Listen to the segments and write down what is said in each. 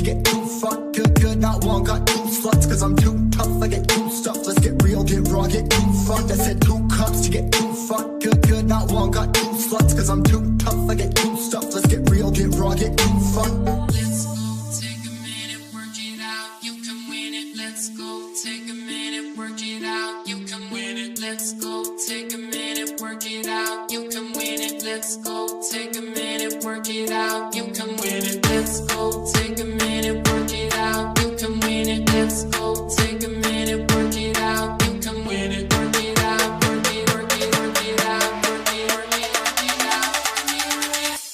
get too fucked. Good, not one, got two sluts. Cause I'm too tough, I get too stuff. Let's get real, get raw, get too fucked. I said 2 cups to get too fucked. Good, not one, got two sluts. Cause I'm too tough, I get too stuff. Let's get real, get raw, get too fucked. Let's go, take a minute, work it out. You can win it. Let's go, take a minute, work it out. You can win it. Let's go, take a minute, work it out. You can win it. Let's go, take a minute, work it out. You can win it. Let's go, take a minute, work it out. You can win it. Let's go, take a minute, work it out. You can win it. Work it out, work it, work it, work it out. Work it, work it, work it out. Work it, work it.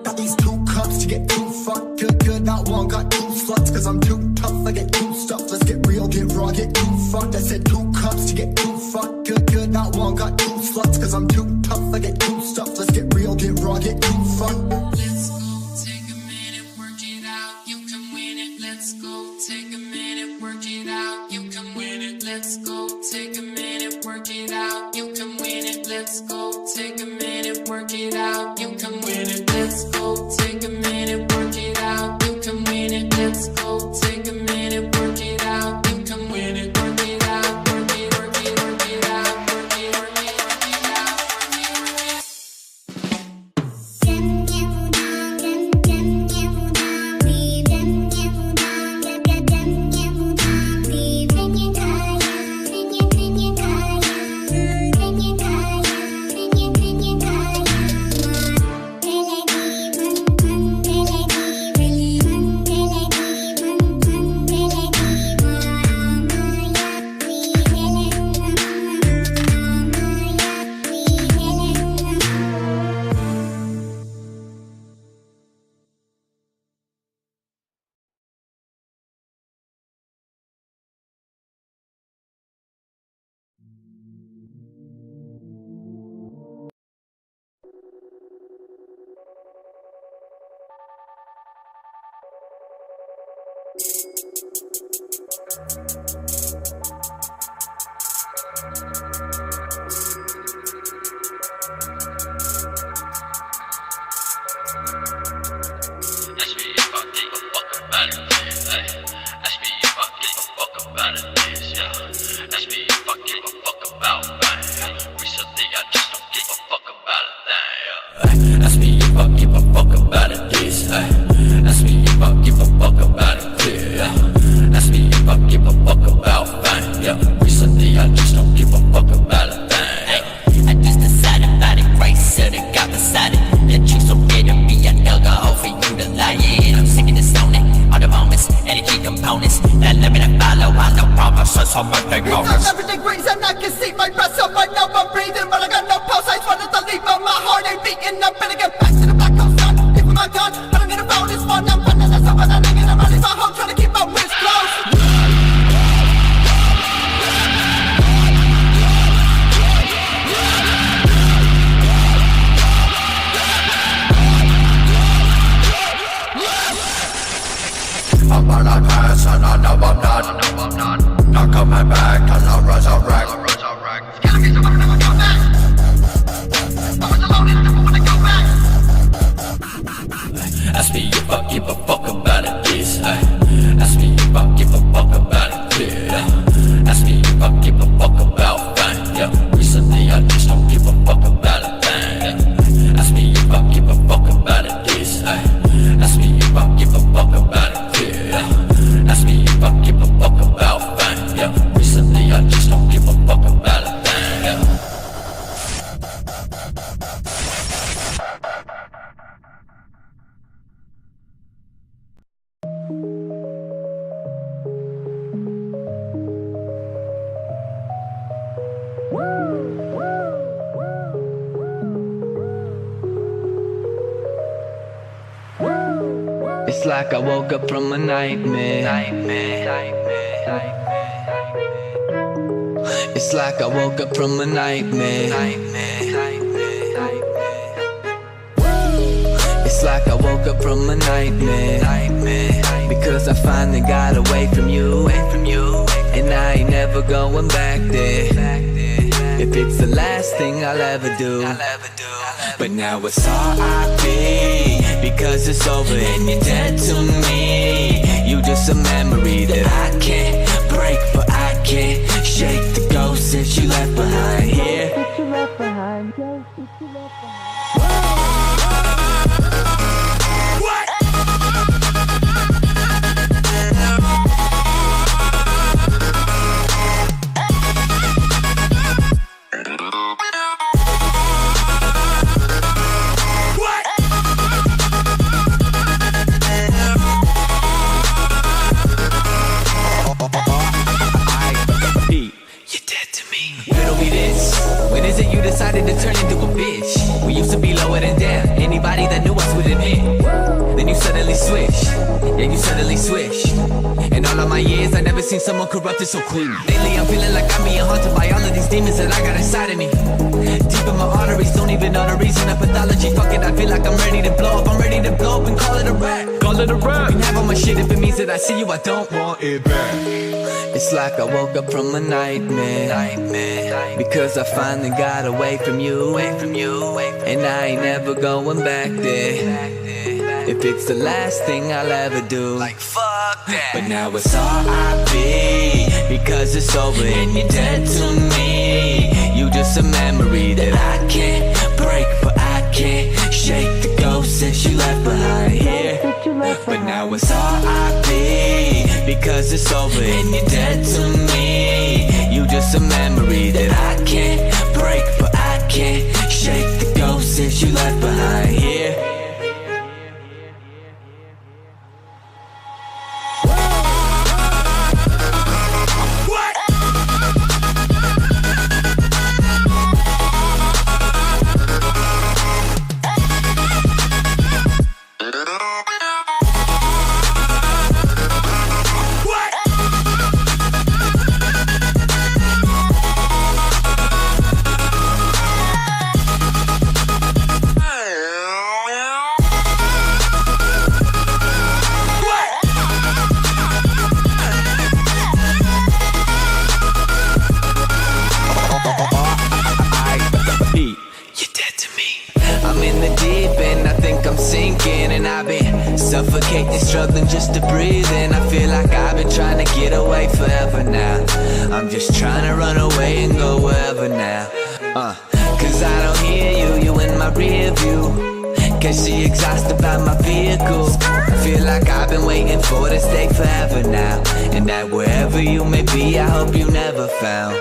Got these 2 cups to get too fucked. Good, not one, got 2 sluts. Cause I'm too tough, I get too stuff. Let's get real, get raw, get too fucked. I said 2 cups to get too fucked. Good, not one, got 2 sluts. Cause I'm too tough, I get too stuff. Let's get real, get raw, get too fucked. Let's go, take a minute, work it out. You can win it. Let's go, take a minute, work it out. You can win it. Let's go, take a minute, work it out. You can win it. Let's go, take a minute, work it out. You can win it. Let's go, take a minute, work it out. You can win it. Let's go, take a minute, work it out. You can win it. Work it out, work it, work it, work it out. Work it, work it, work it out. Work it, work it. Everything breathes and I can see my breath. So right now I'm breathing, but I got no pulse. I just wanted to leave, but my heart ain't beating. I'm gonna get back to the back outside. If I'm done, I don't need a phone. It's fun. I'm running. That's how I'm running. I'm running my home, trying to keep my wrist closed. I'm on a pass and I know I'm not coming back till I resurrect. Killing me, so I'm never come back. I was alone and never wanna go back. Ask me if I give a fuck about it, this. Ask me if I give a fuck about it, yeah. Ask me if I give a fuck about fame, yeah. Recently I just don't give a fuck about a thing. Ask me if I give a fuck about it, this. Ask me if I give a fuck about it, yeah. Ask me if I give a fuck about fame, yeah. Recently I just don't give a fuck about a thing, yeah. It's like I woke up from a nightmare. It's like I woke up from a nightmare. It's like I woke up from a nightmare. Because I finally got away from you. And I ain't never going back there. If it's the last thing I'll ever do. But now it's R.I.P. because it's over and you're dead to me. You just a memory that I can't break, but I can't shake the ghost that you left behind here. When is it you decided to turn into a bitch? We used to be lower than down. Anybody that knew us would admit. Then you suddenly switched. Yeah, you suddenly switched. In all of my years, I never seen someone corrupted so quick. Lately, I'm feeling like I'm being haunted by all of these demons that I got inside of me. Deep in my arteries, don't even know the reason of pathology. Fuck it, I feel like I'm ready to blow up. I'm ready to blow up and call it a rap. Call it a rap. You can have all my shit if it means that I see you, I don't want it back. It's like I woke up from a nightmare. Because I finally got away from you. And I ain't never going back there. If it's the last thing I'll ever do. Like fuck that. But now it's R.I.P. because it's over and you're dead to me. You just a memory that I can't break, but I can't shake the ghost that you left behind here. But now it's R.I.P. because it's over and you're dead to me. You just a memory that I can't break, but I can't shake the ghost that you left behind here. Suffocating, struggling just to breathe in. I feel like I've been trying to get away forever now. I'm just trying to run away and go wherever now. Cause I don't hear you in my rear view. Cause she exhausted by my vehicle. I feel like I've been waiting for this day forever now. And that wherever you may be, I hope you never found